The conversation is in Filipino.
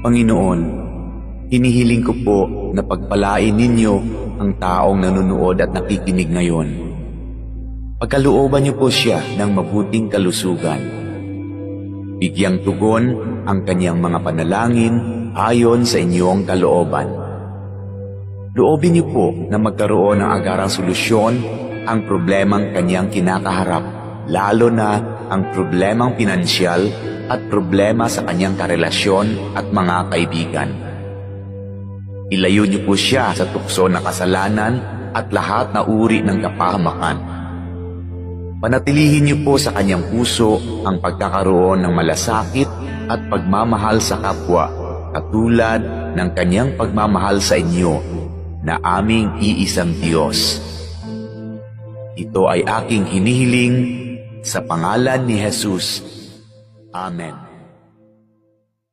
Panginoon, hinihiling ko po na pagpalain ninyo ang taong nanonood at nakikinig ngayon. Pagkalooban niyo po siya ng mabuting kalusugan. Bigyang tugon ang kanyang mga panalangin ayon sa inyong kalooban. Loobin niyo po na magkaroon ng agarang solusyon ang problemang kanyang kinakaharap, lalo na ang problemang pinansyal at problema sa kanyang karelasyon at mga kaibigan. Ilayo niyo po siya sa tukso ng kasalanan at lahat na uri ng kapahamakan. Panatilihin niyo po sa kanyang puso ang pagkakaroon ng malasakit at pagmamahal sa kapwa, katulad ng kanyang pagmamahal sa inyo na aming iisang Diyos. Ito ay aking hinihiling sa pangalan ni Jesus. Amen.